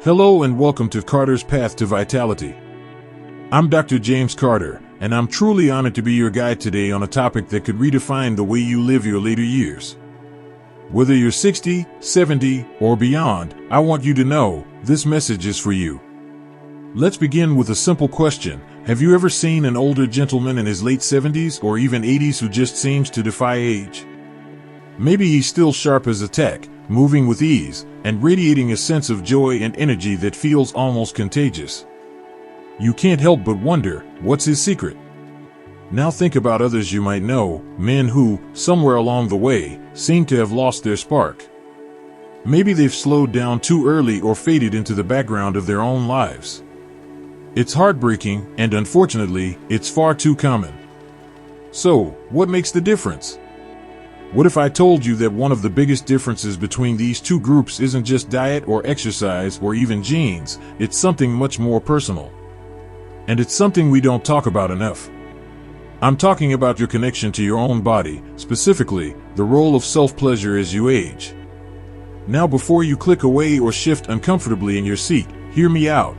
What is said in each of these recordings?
Hello and welcome to Carter's Path to Vitality. I'm Dr. James Carter, and I'm truly honored to be your guide today on a topic that could redefine the way you live your later years. Whether you're 60, 70, or beyond, I want you to know this message is for you. Let's begin with a simple question. Have you ever seen an older gentleman in his late 70s or even 80s who just seems to defy age? Maybe he's still sharp as a tack, moving with ease, and radiating a sense of joy and energy that feels almost contagious. You can't help but wonder, what's his secret? Now think about others you might know, men who, somewhere along the way, seem to have lost their spark. Maybe they've slowed down too early or faded into the background of their own lives. It's heartbreaking, and unfortunately, it's far too common. So, what makes the difference? What if I told you that one of the biggest differences between these two groups isn't just diet or exercise or even genes, it's something much more personal. And it's something we don't talk about enough. I'm talking about your connection to your own body, specifically, the role of self-pleasure as you age. Now before you click away or shift uncomfortably in your seat, hear me out.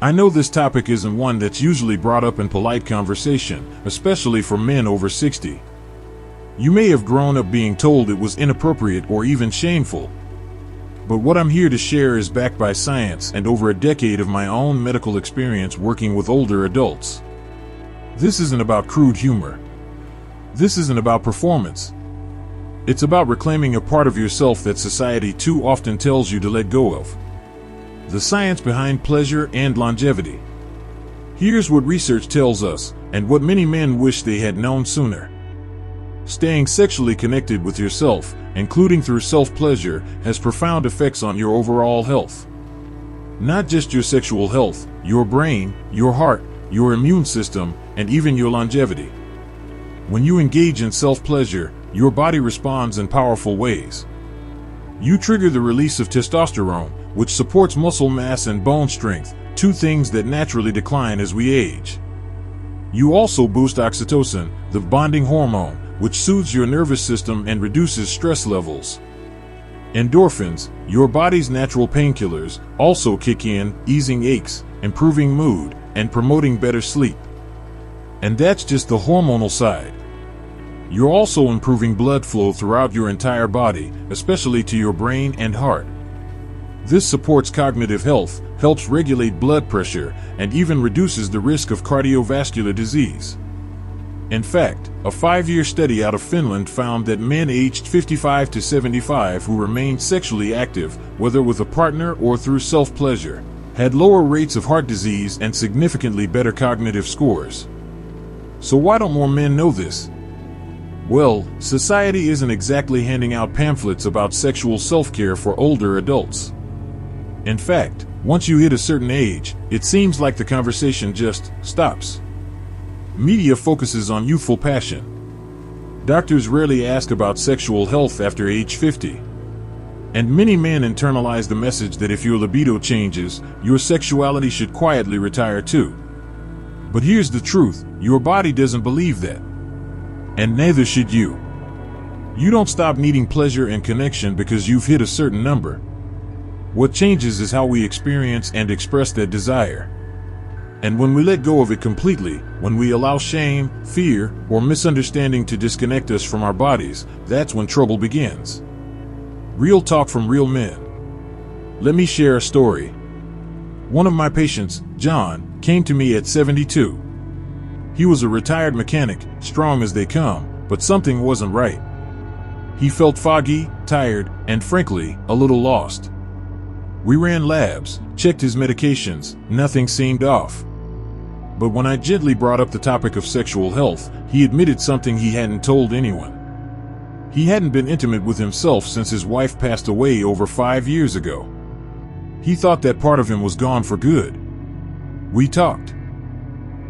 I know this topic isn't one that's usually brought up in polite conversation, especially for men over 60. You may have grown up being told it was inappropriate or even shameful. But what I'm here to share is backed by science and over a decade of my own medical experience working with older adults. This isn't about crude humor. This isn't about performance. It's about reclaiming a part of yourself that society too often tells you to let go of. The science behind pleasure and longevity. Here's what research tells us, and what many men wish they had known sooner. Staying sexually connected with yourself, including through self-pleasure, has profound effects on your overall health. Not just your sexual health, your brain, your heart, your immune system, and even your longevity. When you engage in self-pleasure, your body responds in powerful ways. You trigger the release of testosterone, which supports muscle mass and bone strength, two things that naturally decline as we age. You also boost oxytocin, the bonding hormone, which soothes your nervous system and reduces stress levels. Endorphins, your body's natural painkillers, also kick in, easing aches, improving mood, and promoting better sleep. And that's just the hormonal side. You're also improving blood flow throughout your entire body, especially to your brain and heart. This supports cognitive health, helps regulate blood pressure, and even reduces the risk of cardiovascular disease. In fact, a 5-year study out of Finland found that men aged 55 to 75 who remained sexually active, whether with a partner or through self-pleasure, had lower rates of heart disease and significantly better cognitive scores. So why don't more men know this? Well, society isn't exactly handing out pamphlets about sexual self-care for older adults. In fact, once you hit a certain age, it seems like the conversation just stops. Media focuses on youthful passion. Doctors rarely ask about sexual health after age 50. And many men internalize the message that if your libido changes, your sexuality should quietly retire too. But here's the truth, your body doesn't believe that. And neither should you. You don't stop needing pleasure and connection because you've hit a certain number. What changes is how we experience and express that desire. And when we let go of it completely, when we allow shame, fear, or misunderstanding to disconnect us from our bodies, that's when trouble begins. Real talk from real men. Let me share a story. One of my patients, John, came to me at 72. He was a retired mechanic, strong as they come, but something wasn't right. He felt foggy, tired, and frankly, a little lost. We ran labs, checked his medications, nothing seemed off. But when I gently brought up the topic of sexual health, he admitted something he hadn't told anyone. He hadn't been intimate with himself since his wife passed away over 5 years ago. He thought that part of him was gone for good. We talked.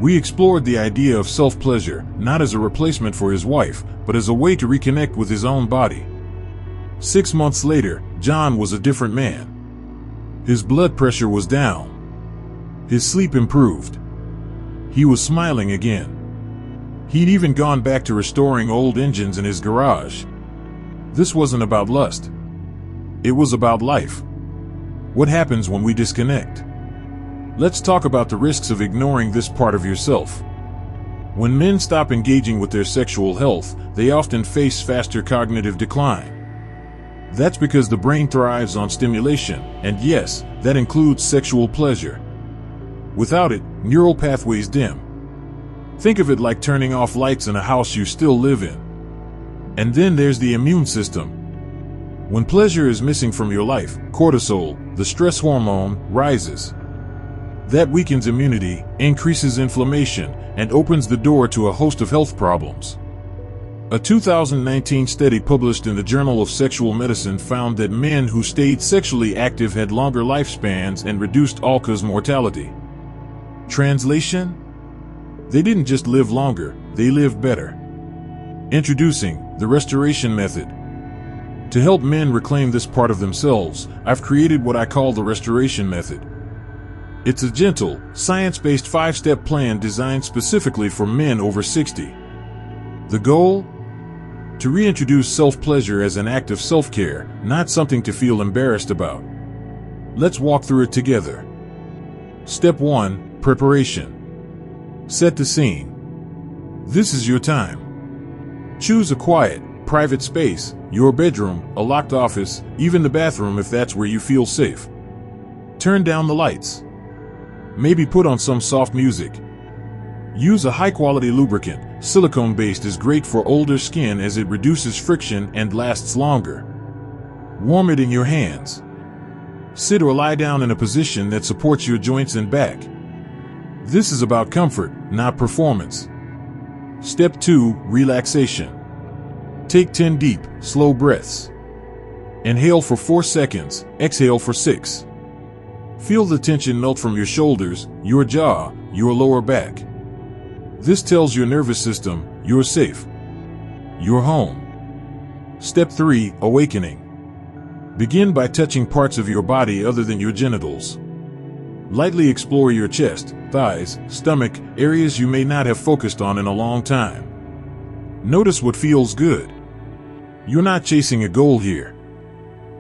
We explored the idea of self-pleasure, not as a replacement for his wife, but as a way to reconnect with his own body. 6 months later, John was a different man. His blood pressure was down. His sleep improved. He was smiling again. He'd even gone back to restoring old engines in his garage. This wasn't about lust. It was about life. What happens when we disconnect? Let's talk about the risks of ignoring this part of yourself. When men stop engaging with their sexual health, they often face faster cognitive decline. That's because the brain thrives on stimulation, and yes, that includes sexual pleasure. Without it, neural pathways dim. Think of it like turning off lights in a house you still live in. And then there's the immune system. When pleasure is missing from your life, cortisol, the stress hormone, rises. That weakens immunity, increases inflammation, and opens the door to a host of health problems. A 2019 study published in the Journal of Sexual Medicine found that men who stayed sexually active had longer lifespans and reduced all-cause mortality. Translation? They didn't just live longer, they lived better. Introducing the restoration method. To help men reclaim this part of themselves, I've created what I call the restoration method. It's a gentle, science-based 5-step plan designed specifically for men over 60. The goal? To reintroduce self-pleasure as an act of self-care, not something to feel embarrassed about. Let's walk through it together. Step 1. Preparation. Set the scene. This is your time. Choose a quiet, private space, your bedroom, a locked office, even the bathroom if that's where you feel safe. Turn down the lights. Maybe put on some soft music. Use a high-quality lubricant. Silicone-based is great for older skin as it reduces friction and lasts longer. Warm it in your hands. Sit or lie down in a position that supports your joints and back. This is about comfort, not performance. Step 2. Relaxation. Take 10 deep, slow breaths. Inhale for 4 seconds, exhale for 6. Feel the tension melt from your shoulders, your jaw, your lower back. This tells your nervous system, you're safe. You're home. Step 3. Awakening. Begin by touching parts of your body other than your genitals. Lightly explore your chest, thighs, stomach, areas you may not have focused on in a long time. Notice what feels good. You're not chasing a goal here.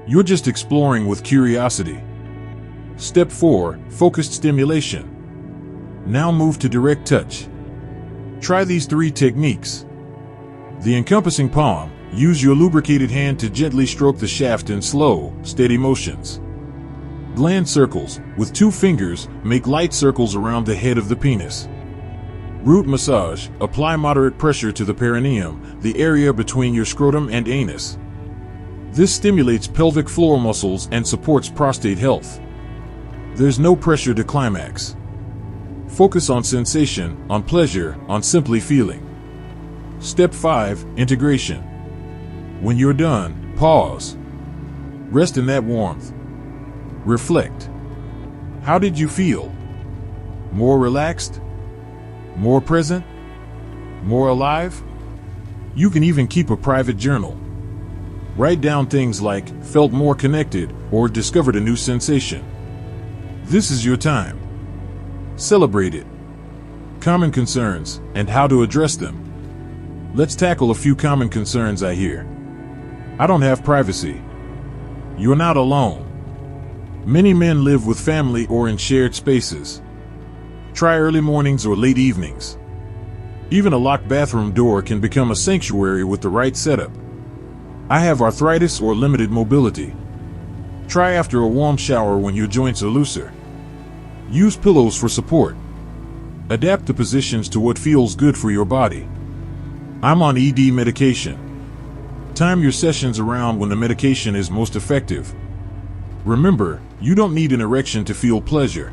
You're just exploring with curiosity. Step 4. Focused stimulation. Now move to direct touch. Try these 3 techniques. The encompassing palm. Use your lubricated hand to gently stroke the shaft in slow, steady motions. Gland circles. With 2 fingers, make light circles around the head of the penis. Root massage. Apply moderate pressure to the perineum, the area between your scrotum and anus. This stimulates pelvic floor muscles and supports prostate health. There's no pressure to climax. Focus on sensation, on pleasure, on simply feeling. Step 5. Integration. When you're done, pause. Rest in that warmth. Reflect. How did you feel? More relaxed? More present? More alive? You can even keep a private journal. Write down things like, felt more connected, or discovered a new sensation. This is your time. Celebrate it. Common concerns, and how to address them. Let's tackle a few common concerns I hear. I don't have privacy. You're not alone. Many men live with family or in shared spaces. Try early mornings or late evenings. Even a locked bathroom door can become a sanctuary with the right setup. I have arthritis or limited mobility. Try after a warm shower when your joints are looser. Use pillows for support. Adapt the positions to what feels good for your body. I'm on ED medication. Time your sessions around when the medication is most effective. Remember, you don't need an erection to feel pleasure.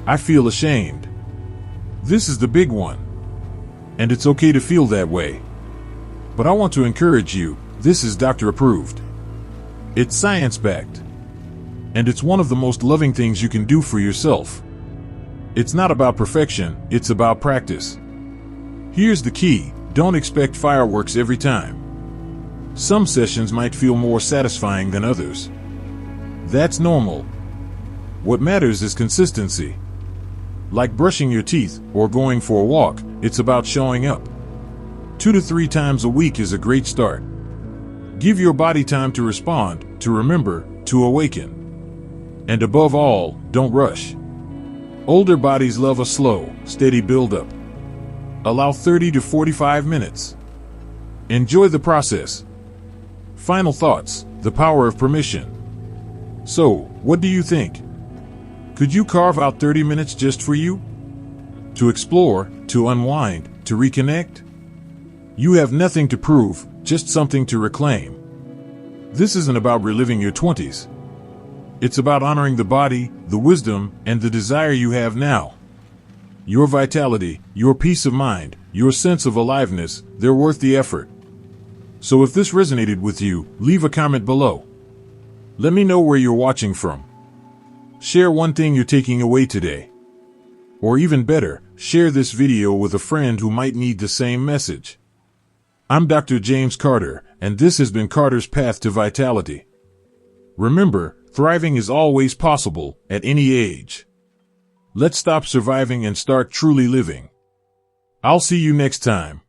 I feel ashamed. This is the big one. And it's okay to feel that way. But I want to encourage you, this is doctor approved. It's science-backed. And it's one of the most loving things you can do for yourself. It's not about perfection, it's about practice. Here's the key, don't expect fireworks every time. Some sessions might feel more satisfying than others. That's normal. What matters is consistency. Like brushing your teeth or going for a walk, it's about showing up. 2 to 3 times a week is a great start. Give your body time to respond, to remember, to awaken. And above all, don't rush. Older bodies love a slow, steady build-up. Allow 30 to 45 minutes. Enjoy the process. Final thoughts: the power of permission. So, what do you think? Could you carve out 30 minutes just for you? To explore, to unwind, to reconnect? You have nothing to prove, just something to reclaim. This isn't about reliving your 20s. It's about honoring the body, the wisdom, and the desire you have now. Your vitality, your peace of mind, your sense of aliveness, they're worth the effort. So if this resonated with you, leave a comment below. Let me know where you're watching from. Share one thing you're taking away today. Or even better, share this video with a friend who might need the same message. I'm Dr. James Carter, and this has been Carter's Path to Vitality. Remember, thriving is always possible, at any age. Let's stop surviving and start truly living. I'll see you next time.